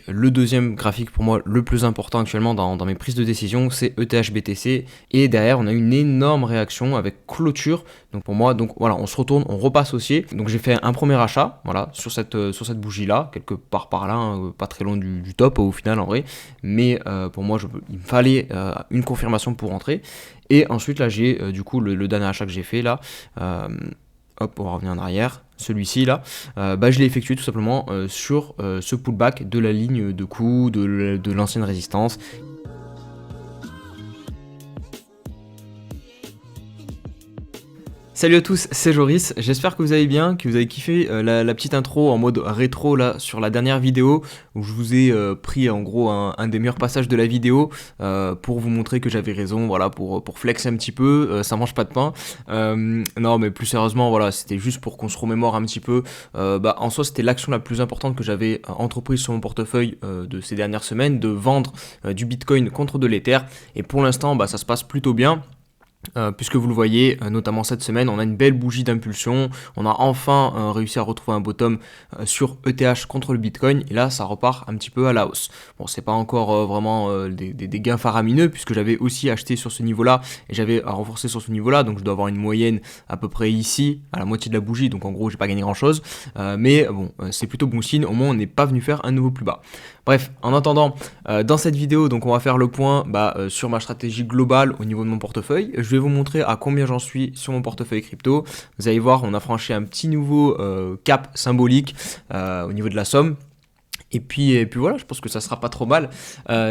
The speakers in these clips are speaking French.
Le deuxième graphique pour moi le plus important actuellement dans mes prises de décision, c'est ETH BTC. Et derrière, on a une énorme réaction avec clôture. Donc pour moi, donc voilà, on se retourne, on repasse haussier. Donc j'ai fait un premier achat, voilà, sur cette bougie-là, quelque part par là, hein, pas très loin du top au final en vrai. Mais pour moi, il me fallait une confirmation pour rentrer. Et ensuite là, j'ai du coup le dernier achat que j'ai fait là. Hop, on va revenir en arrière. Celui-ci là, je l'ai effectué tout simplement sur ce pullback de la ligne de coup, de l'ancienne résistance. Salut à tous, c'est Joris, j'espère que vous allez bien, que vous avez kiffé la petite intro en mode rétro là sur la dernière vidéo où je vous ai pris en gros un des meilleurs passages de la vidéo pour vous montrer que j'avais raison, voilà, pour flex un petit peu, ça mange pas de pain. Non mais plus sérieusement, voilà, c'était juste pour qu'on se remémore un petit peu. En soi c'était l'action la plus importante que j'avais entreprise sur mon portefeuille de ces dernières semaines, de vendre du Bitcoin contre de l'Ether, et pour l'instant ça se passe plutôt bien. Puisque vous le voyez, notamment cette semaine, on a une belle bougie d'impulsion, on a enfin réussi à retrouver un bottom sur ETH contre le Bitcoin, et là ça repart un petit peu à la hausse. Bon, c'est pas encore vraiment des gains faramineux, puisque j'avais aussi acheté sur ce niveau-là, et j'avais renforcé sur ce niveau-là, donc je dois avoir une moyenne à peu près ici, à la moitié de la bougie, donc en gros j'ai pas gagné grand-chose, mais bon, c'est plutôt bon signe, au moins on n'est pas venu faire un nouveau plus bas. Bref, en attendant, dans cette vidéo, donc on va faire le point sur ma stratégie globale au niveau de mon portefeuille. Je vais vous montrer à combien j'en suis sur mon portefeuille crypto. Vous allez voir, on a franchi un petit nouveau cap symbolique au niveau de la somme. Et puis voilà, je pense que ça sera pas trop mal.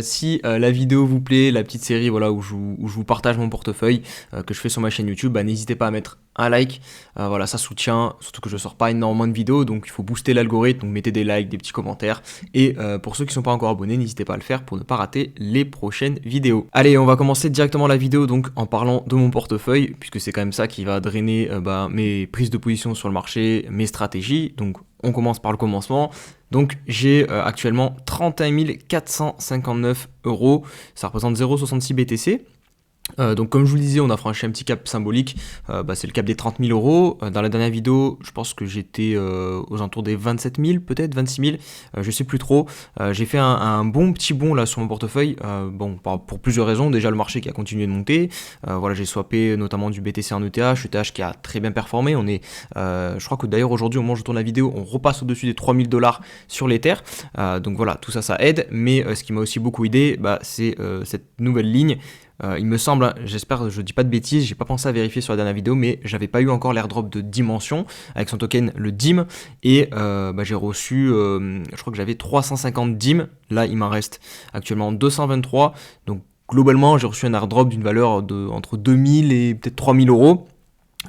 Si la vidéo vous plaît, la petite série voilà, où je vous partage mon portefeuille que je fais sur ma chaîne YouTube, n'hésitez pas à mettre un like, voilà, ça soutient, surtout que je sors pas énormément de vidéos, donc il faut booster l'algorithme, donc mettez des likes, des petits commentaires, et pour ceux qui sont pas encore abonnés, n'hésitez pas à le faire pour ne pas rater les prochaines vidéos. Allez, on va commencer directement la vidéo donc en parlant de mon portefeuille, puisque c'est quand même ça qui va drainer mes prises de position sur le marché, mes stratégies, donc on commence par le commencement. Donc j'ai actuellement 31 459 €, ça représente 0,66 BTC. Donc comme je vous le disais, on a franchi un petit cap symbolique, c'est le cap des 30 000 €. Dans la dernière vidéo, je pense que j'étais aux alentours des 27 000, peut-être 26 000, je sais plus trop. J'ai fait un bon petit bond là sur mon portefeuille, pour plusieurs raisons. Déjà le marché qui a continué de monter, voilà, j'ai swappé notamment du BTC en ETH qui a très bien performé. On est, je crois que d'ailleurs aujourd'hui au moment où je tourne la vidéo, on repasse au-dessus des 3 000 $ sur l'Ether. Donc voilà, tout ça aide, mais ce qui m'a aussi beaucoup aidé, c'est cette nouvelle ligne. Il me semble, hein, j'espère, je dis pas de bêtises, j'ai pas pensé à vérifier sur la dernière vidéo, mais j'avais pas eu encore l'airdrop de Dimension avec son token le DIM, et j'ai reçu, je crois que j'avais 350 DIM, là il m'en reste actuellement 223, donc globalement j'ai reçu un airdrop d'une valeur de entre 2000 et peut-être 3000 €.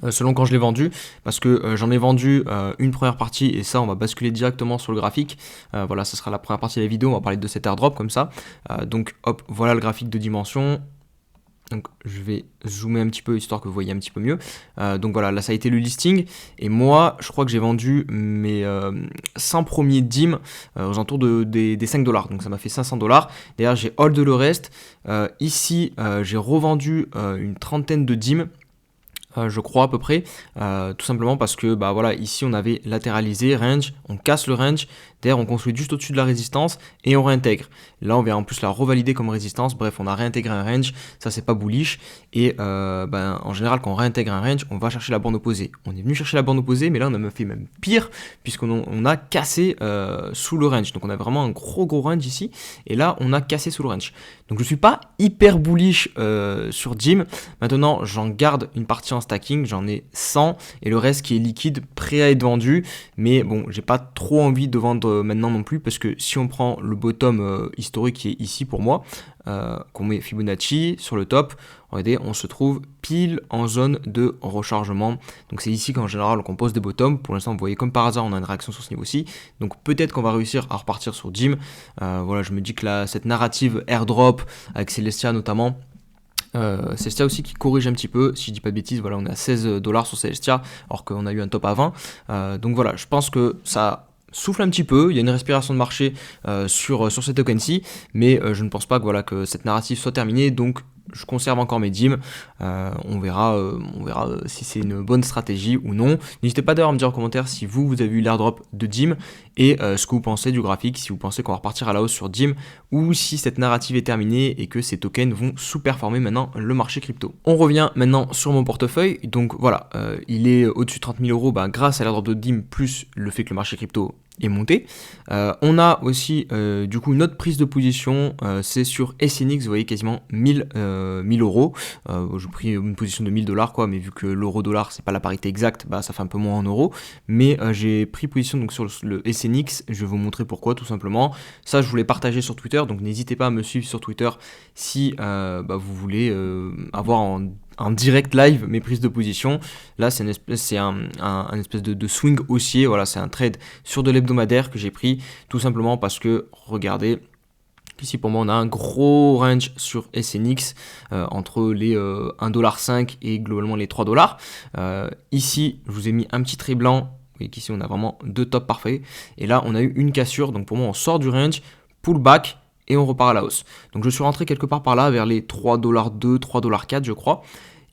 Selon quand je l'ai vendu, parce que j'en ai vendu une première partie, et ça on va basculer directement sur le graphique. Voilà, ce sera la première partie de la vidéo, on va parler de cet airdrop comme ça. Donc hop, voilà le graphique de Dimension. Donc je vais zoomer un petit peu histoire que vous voyez un petit peu mieux. Donc voilà, là ça a été le listing, et moi je crois que j'ai vendu mes 100 premiers DIM aux alentours des 5 $, donc ça m'a fait 500 $. D'ailleurs j'ai hold le reste. Ici j'ai revendu une trentaine de DIM, je crois à peu près, tout simplement parce que voilà, ici on avait latéralisé, range, on casse le range, d'ailleurs on construit juste au-dessus de la résistance et on réintègre. Là on vient en plus la revalider comme résistance, bref on a réintégré un range, ça c'est pas bullish, et en général quand on réintègre un range, on va chercher la borne opposée. On est venu chercher la borne opposée, mais là on a fait même pire, puisqu'on a cassé sous le range, donc on a vraiment un gros range ici, et là on a cassé sous le range. Donc je suis pas hyper bullish sur DIM. Maintenant j'en garde une partie en stacking, j'en ai 100 et le reste qui est liquide, prêt à être vendu, mais bon, j'ai pas trop envie de vendre maintenant non plus, parce que si on prend le bottom historique qui est ici pour moi, qu'on met Fibonacci sur le top, regardez, on se trouve pile en zone de rechargement. Donc c'est ici qu'en général on pose des bottoms. Pour l'instant vous voyez comme par hasard on a une réaction sur ce niveau-ci, donc peut-être qu'on va réussir à repartir sur DIM. Voilà, je me dis que là, cette narrative airdrop avec Celestia notamment, Celestia aussi qui corrige un petit peu, si je dis pas de bêtises, voilà, on est à 16 $ sur Celestia alors qu'on a eu un top à 20. Donc voilà, je pense que ça souffle un petit peu, il y a une respiration de marché sur ces tokens-ci, mais je ne pense pas que, voilà, que cette narrative soit terminée, donc je conserve encore mes dîmes. On verra si c'est une bonne stratégie ou non. N'hésitez pas d'ailleurs à me dire en commentaire si vous avez eu l'airdrop de dîmes et ce que vous pensez du graphique, si vous pensez qu'on va repartir à la hausse sur dîmes ou si cette narrative est terminée et que ces tokens vont sous-performer maintenant le marché crypto. On revient maintenant sur mon portefeuille. Donc voilà, il est au-dessus de 30 000 euros grâce à l'airdrop de dîmes plus le fait que le marché crypto est monté. On a aussi du coup une autre prise de position, c'est sur SNX, vous voyez quasiment 1000 euros. J'ai pris une position de 1000 dollars quoi, mais vu que l'euro dollar c'est pas la parité exacte, ça fait un peu moins en euros. Mais j'ai pris position donc sur le SNX, je vais vous montrer pourquoi tout simplement. Ça je voulais partager sur Twitter, donc n'hésitez pas à me suivre sur Twitter si vous voulez avoir en direct live mes prises de position. Là c'est un espèce de swing haussier, voilà, c'est un trade sur de l'hebdomadaire que j'ai pris tout simplement parce que regardez ici pour moi on a un gros range sur SNX entre les 1,5$ et globalement les 3$. Ici je vous ai mis un petit trait blanc, vous voyez qu'ici on a vraiment deux tops parfaits et là on a eu une cassure, donc pour moi on sort du range, pullback et on repart à la hausse. Donc je suis rentré quelque part par là vers les 3,2$, 3,4$ je crois.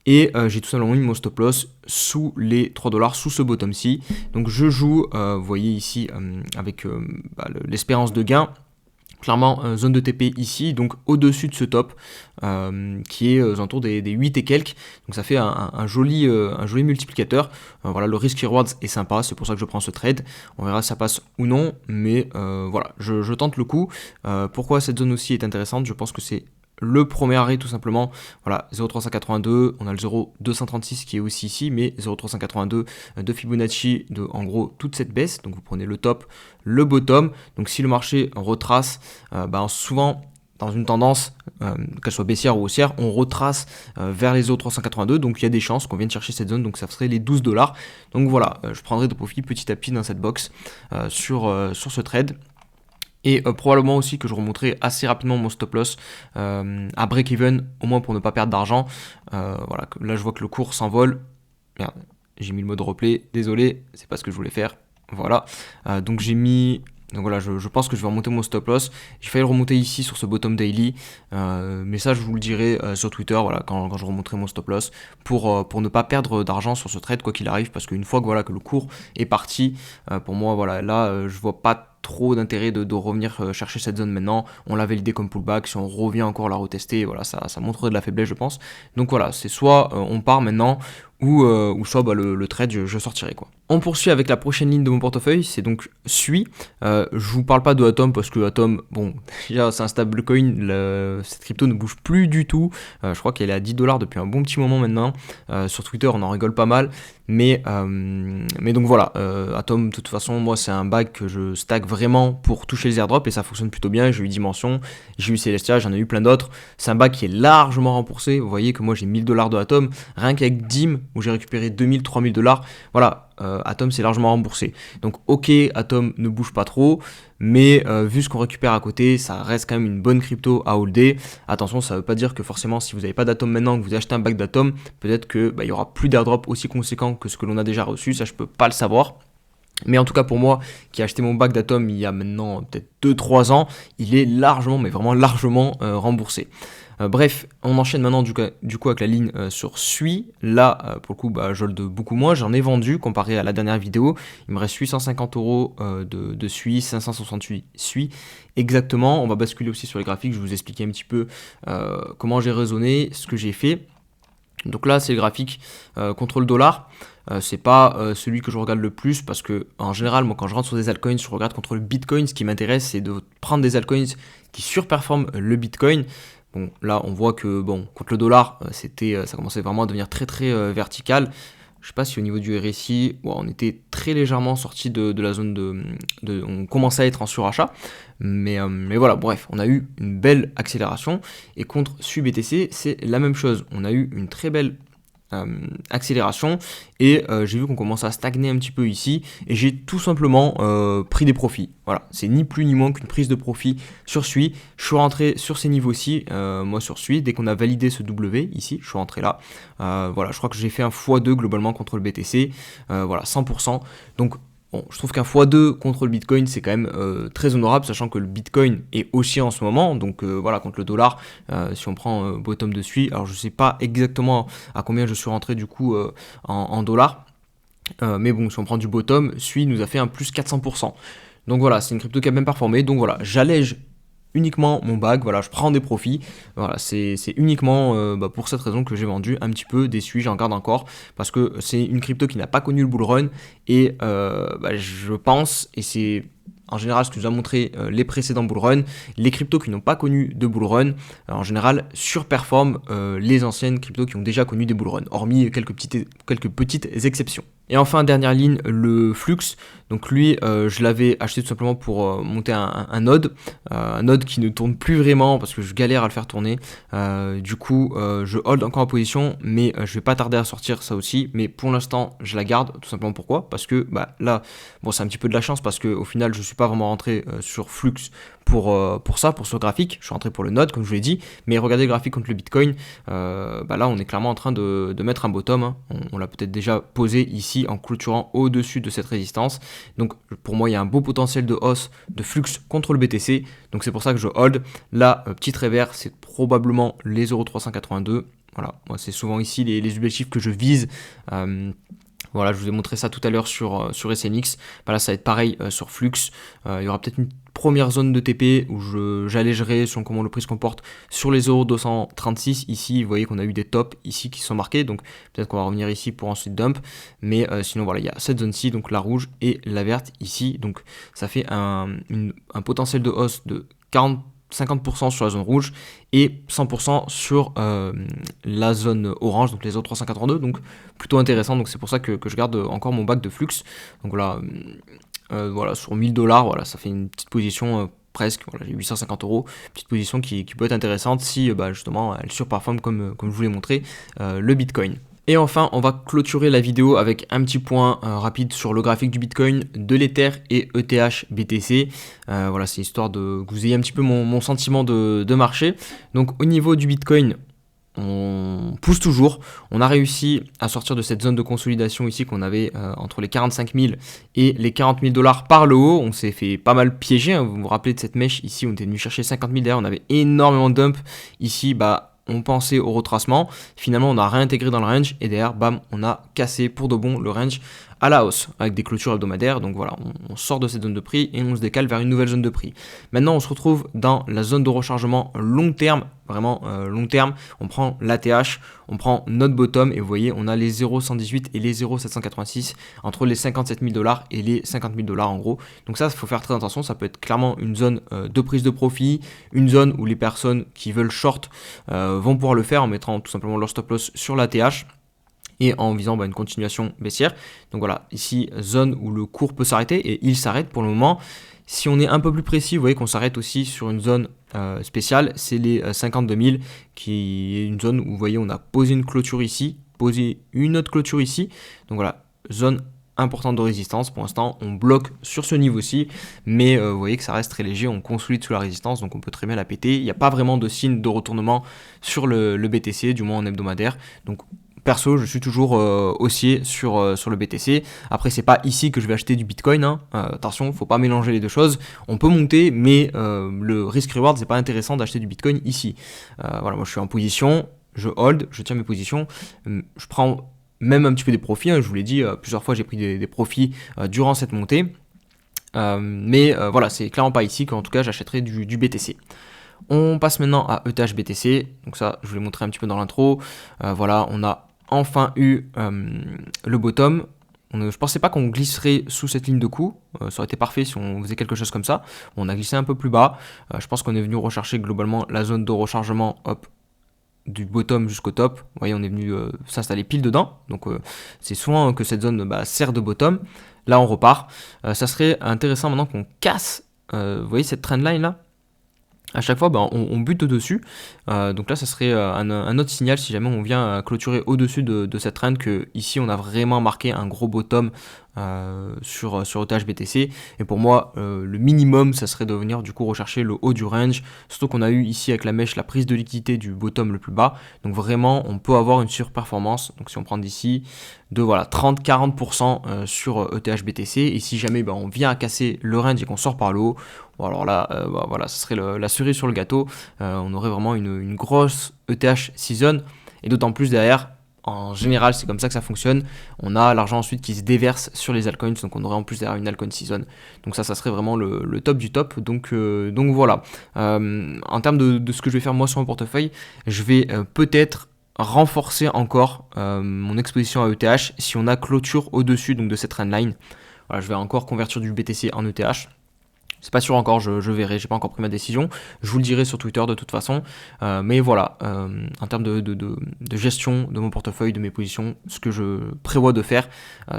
Et j'ai tout simplement mis mon stop loss sous les 3$, sous ce bottom-ci. Donc je joue, vous voyez ici, avec l'espérance de gain. Clairement, zone de TP ici, donc au-dessus de ce top, qui est aux alentours des 8 et quelques. Donc ça fait un joli multiplicateur. Voilà, le risk rewards est sympa, c'est pour ça que je prends ce trade. On verra si ça passe ou non, mais voilà, je tente le coup. Pourquoi cette zone aussi est intéressante? Je pense que c'est le premier arrêt tout simplement, voilà, 0,382, on a le 0,236 qui est aussi ici, mais 0,382 de Fibonacci de en gros toute cette baisse. Donc vous prenez le top, le bottom. Donc si le marché retrace, souvent dans une tendance, qu'elle soit baissière ou haussière, on retrace vers les 0,382, donc il y a des chances qu'on vienne chercher cette zone, donc ça serait les 12$. Donc voilà, je prendrai de profit petit à petit dans cette box sur ce trade. Et probablement aussi que je remonterai assez rapidement mon stop loss à break-even, au moins pour ne pas perdre d'argent. Voilà, là je vois que le cours s'envole. Merde, j'ai mis le mode replay, désolé, c'est pas ce que je voulais faire. Voilà, donc j'ai mis... Donc voilà, je pense que je vais remonter mon stop loss. J'ai failli le remonter ici sur ce bottom daily, mais ça je vous le dirai sur Twitter, voilà, quand je remonterai mon stop loss pour ne pas perdre d'argent sur ce trade quoi qu'il arrive, parce qu'une fois que le cours est parti, pour moi voilà, là je vois pas trop d'intérêt de revenir chercher cette zone maintenant. On l'a validé comme pullback, si on revient encore la retester, voilà, ça montrerait de la faiblesse je pense. Donc voilà, c'est soit on part maintenant ou soit le trade je sortirai quoi. On poursuit avec la prochaine ligne de mon portefeuille, c'est donc SUI. Je vous parle pas de Atom parce que Atom, bon, déjà c'est un stablecoin, cette crypto ne bouge plus du tout. Je crois qu'elle est à 10$ depuis un bon petit moment maintenant. Sur Twitter on en rigole pas mal. Mais donc voilà, Atom de toute façon moi c'est un bag que je stack vraiment pour toucher les airdrops et ça fonctionne plutôt bien. J'ai eu Dimension, j'ai eu Celestia, j'en ai eu plein d'autres. C'est un bag qui est largement remboursé. Vous voyez que moi j'ai 1000$ de Atom, rien qu'avec Dim où j'ai récupéré 2000, 3000$. Voilà. Atom c'est largement remboursé. Donc ok, Atom ne bouge pas trop, mais vu ce qu'on récupère à côté, ça reste quand même une bonne crypto à holder. Attention, ça ne veut pas dire que forcément si vous n'avez pas d'Atom maintenant, que vous achetez un bac d'Atom, peut-être que il y aura plus d'airdrop aussi conséquent que ce que l'on a déjà reçu, ça je peux pas le savoir. Mais en tout cas pour moi, qui ai acheté mon bac d'Atom il y a maintenant peut-être 2-3 ans, il est largement, mais vraiment largement remboursé. Bref, on enchaîne maintenant du coup avec la ligne sur SUI. Là, pour le coup, je hold beaucoup moins. J'en ai vendu comparé à la dernière vidéo. Il me reste 850€ de SUI, 568 SUI. Exactement. On va basculer aussi sur les graphiques. Je vais vous expliquer un petit peu comment j'ai raisonné, ce que j'ai fait. Donc là, c'est le graphique contre le dollar. C'est pas celui que je regarde le plus parce que en général, moi, quand je rentre sur des altcoins, je regarde contre le Bitcoin. Ce qui m'intéresse, c'est de prendre des altcoins qui surperforment le Bitcoin. Bon, là, on voit que contre le dollar, ça commençait vraiment à devenir très très vertical. Je sais pas si au niveau du RSI, on était très légèrement sorti de la zone on commençait à être en surachat. Mais voilà, bref, on a eu une belle accélération. Et contre SUI-BTC, c'est la même chose. On a eu une très belle accélération et j'ai vu qu'on commençait à stagner un petit peu ici et j'ai tout simplement pris des profits. Voilà, c'est ni plus ni moins qu'une prise de profit sur SUI. Je suis rentré sur ces niveaux-ci, moi sur SUI, dès qu'on a validé ce W ici, je suis rentré là. Voilà, je crois que j'ai fait un x2 globalement contre le BTC, voilà, 100%. Donc Bon, je trouve qu'un x2 contre le Bitcoin, c'est quand même très honorable, sachant que le Bitcoin est haussier en ce moment. Donc voilà, contre le dollar, si on prend bottom de suite, alors je sais pas exactement à combien je suis rentré du coup en dollars. Mais bon, si on prend du bottom, SUI nous a fait un plus 400%. Donc voilà, c'est une crypto qui a bien performé. Donc voilà, j'allège uniquement mon bag, voilà, je prends des profits. Voilà, c'est uniquement pour cette raison que j'ai vendu un petit peu des SUI, j'en garde encore, parce que c'est une crypto qui n'a pas connu le bull run, et je pense, et c'est en général ce que nous a montré les précédents bull run, les cryptos qui n'ont pas connu de bull run, en général surperforment les anciennes cryptos qui ont déjà connu des bull run, hormis quelques petites exceptions. Et enfin, dernière ligne, le Flux. Donc lui, je l'avais acheté tout simplement pour monter un node qui ne tourne plus vraiment parce que je galère à le faire tourner. Du coup, je hold encore en position, mais je vais pas tarder à sortir ça aussi. Mais pour l'instant, je la garde, tout simplement pourquoi? Parce que là, bon, c'est un petit peu de la chance parce qu'au final, je suis pas vraiment rentré sur Flux pour ce graphique. Je suis rentré pour le node, comme je vous l'ai dit. Mais regardez le graphique contre le Bitcoin. Là, on est clairement en train de mettre un bottom. Hein. On l'a peut-être déjà posé ici en clôturant au-dessus de cette résistance. Donc pour moi, il y a un beau potentiel de hausse de Flux contre le BTC. Donc c'est pour ça que je hold. Là, petite révers, c'est probablement les 0,382. Voilà, moi c'est souvent ici les objectifs que je vise. Voilà, je vous ai montré ça tout à l'heure sur SNX. Là, ça va être pareil sur Flux. Il y aura peut-être une première zone de TP où j'allégerai selon comment le prix se comporte sur les 0,236. Ici, vous voyez qu'on a eu des tops ici qui sont marqués. Donc, peut-être qu'on va revenir ici pour ensuite dump. Mais sinon, voilà, il y a cette zone-ci, donc la rouge et la verte ici. Donc, ça fait un potentiel de hausse de 50% sur la zone rouge et 100% sur la zone orange, donc les autres 382, donc plutôt intéressant. Donc c'est pour ça que je garde encore mon bac de Flux. Donc voilà, sur 1000$, voilà, ça fait une petite position presque, voilà, j'ai 850 €, petite position qui peut être intéressante si justement elle surperforme comme je vous l'ai montré le Bitcoin. Et enfin, on va clôturer la vidéo avec un petit point rapide sur le graphique du Bitcoin, de l'Ether et ETH BTC. Voilà, c'est histoire que vous ayez un petit peu mon sentiment de marché. Donc au niveau du Bitcoin, on pousse toujours. On a réussi à sortir de cette zone de consolidation ici qu'on avait entre les 45 000 et les 40 000 $ par le haut. On s'est fait pas mal piéger. Hein. Vous vous rappelez de cette mèche ici, on était venu chercher 50 000 derrière. On avait énormément de dump. Ici, on pensait au retracement, finalement on a réintégré dans le range et derrière, bam, on a cassé pour de bon le range à la hausse avec des clôtures hebdomadaires. Donc voilà, on sort de cette zone de prix et on se décale vers une nouvelle zone de prix. Maintenant, on se retrouve dans la zone de rechargement long terme, vraiment long terme. On prend l'ATH, on prend notre bottom et vous voyez, on a les 0,118 et les 0,786 entre les 57 000 $ et les 50 000 $ en gros. Donc ça, il faut faire très attention. Ça peut être clairement une zone de prise de profit, une zone où les personnes qui veulent short vont pouvoir le faire en mettant tout simplement leur stop loss sur l'ATH et en visant une continuation baissière. Donc voilà, ici, zone où le cours peut s'arrêter et il s'arrête pour le moment. Si on est un peu plus précis, vous voyez qu'on s'arrête aussi sur une zone spéciale, c'est les 52 000 qui est une zone où vous voyez on a posé une clôture ici, posé une autre clôture ici. Donc voilà, zone importante de résistance. Pour l'instant, on bloque sur ce niveau-ci, mais vous voyez que ça reste très léger, on consolide sous la résistance, donc on peut très bien la péter. Il n'y a pas vraiment de signe de retournement sur le BTC, du moins en hebdomadaire. Donc perso, je suis toujours haussier sur le BTC. Après, c'est pas ici que je vais acheter du Bitcoin. Hein. Attention, faut pas mélanger les deux choses. On peut monter, mais le risk-reward, c'est pas intéressant d'acheter du Bitcoin ici. Voilà, moi je suis en position, je hold, je tiens mes positions. Je prends même un petit peu des profits. Hein. Je vous l'ai dit, plusieurs fois j'ai pris des profits durant cette montée. Mais voilà, c'est clairement pas ici qu'en tout cas j'achèterai du BTC. On passe maintenant à ETH BTC. Donc ça, je vous l'ai montré un petit peu dans l'intro. Voilà, on a enfin eu le bottom. Je pensais pas qu'on glisserait sous cette ligne de coup. Ça aurait été parfait si on faisait quelque chose comme ça. On a glissé un peu plus bas. Je pense qu'on est venu rechercher globalement la zone de rechargement du bottom jusqu'au top. Vous voyez, on est venu s'installer pile dedans. Donc c'est souvent que cette zone sert de bottom. Là, on repart. Ça serait intéressant maintenant qu'on casse, vous voyez cette trendline là. À chaque fois, on bute dessus. Donc là, ça serait un autre signal si jamais on vient clôturer au-dessus de cette trend que ici, on a vraiment marqué un gros bottom sur ETH BTC. Et pour moi, le minimum, ça serait de venir du coup rechercher le haut du range. Surtout qu'on a eu ici avec la mèche la prise de liquidité du bottom le plus bas. Donc vraiment, on peut avoir une surperformance. Donc si on prend d'ici, de voilà 30-40% sur ETH BTC. Et si jamais on vient à casser le range et qu'on sort par le haut, bon, alors là, voilà, ce serait la cerise sur le gâteau. On aurait vraiment une grosse ETH season. Et d'autant plus derrière, en général, c'est comme ça que ça fonctionne. On a l'argent ensuite qui se déverse sur les altcoins, donc on aurait en plus derrière une altcoin season. Donc ça serait vraiment le top du top. Donc voilà. En termes de ce que je vais faire moi sur mon portefeuille, je vais peut-être renforcer encore mon exposition à ETH si on a clôture au-dessus donc de cette trendline. Voilà, je vais encore convertir du BTC en ETH. C'est pas sûr encore, je verrai, j'ai pas encore pris ma décision. Je vous le dirai sur Twitter de toute façon. Mais voilà, en termes de gestion de mon portefeuille, de mes positions, ce que je prévois de faire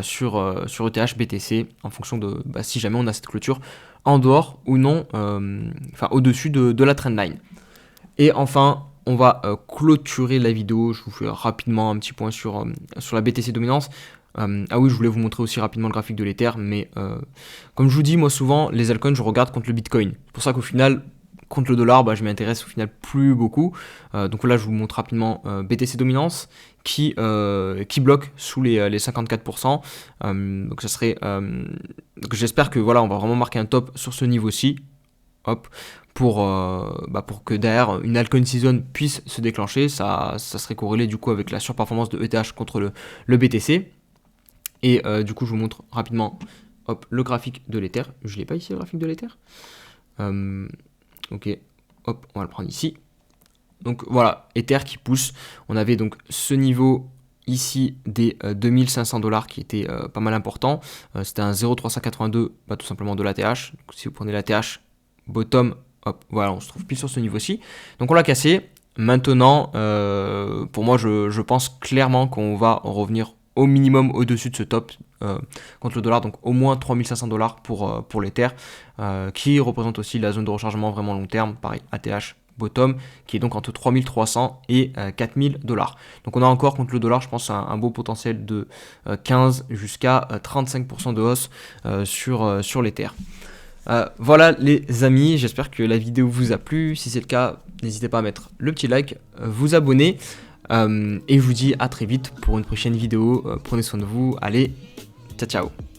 sur ETH, BTC, en fonction de si jamais on a cette clôture en dehors ou non, au-dessus de la trendline. Et enfin, on va clôturer la vidéo. Je vous fais rapidement un petit point sur la BTC dominance. Ah oui, je voulais vous montrer aussi rapidement le graphique de l'Ether, mais comme je vous dis, moi souvent, les altcoins, je regarde contre le Bitcoin. C'est pour ça qu'au final, contre le dollar, je m'intéresse au final plus beaucoup. Donc là, je vous montre rapidement BTC dominance qui bloque sous les 54%. Donc ça serait, donc j'espère que voilà, on va vraiment marquer un top sur ce niveau-ci. Hop, pour que derrière une altcoin season puisse se déclencher, ça serait corrélé du coup avec la surperformance de ETH contre le BTC. Et du coup, je vous montre rapidement le graphique de l'Ether. Je ne l'ai pas ici, le graphique de l'Ether. Ok, hop, on va le prendre ici. Donc voilà, Ether qui pousse. On avait donc ce niveau ici des 2500 $ qui était pas mal important. C'était un 0,382, tout simplement de l'ATH. Donc si vous prenez l'ATH, bottom, hop, voilà, on se trouve pile sur ce niveau-ci. Donc on l'a cassé. Maintenant, pour moi, je pense clairement qu'on va revenir au minimum au-dessus de ce top contre le dollar, donc au moins 3500 $ pour l'Ether, qui représente aussi la zone de rechargement vraiment long terme, pareil, ATH bottom, qui est donc entre 3300 et 4000 $. Donc on a encore contre le dollar, je pense, un beau potentiel de 15 jusqu'à 35% de hausse sur l'Ether. Voilà les amis, j'espère que la vidéo vous a plu. Si c'est le cas, n'hésitez pas à mettre le petit like, vous abonner. Et je vous dis à très vite pour une prochaine vidéo. Prenez soin de vous. Allez, ciao ciao.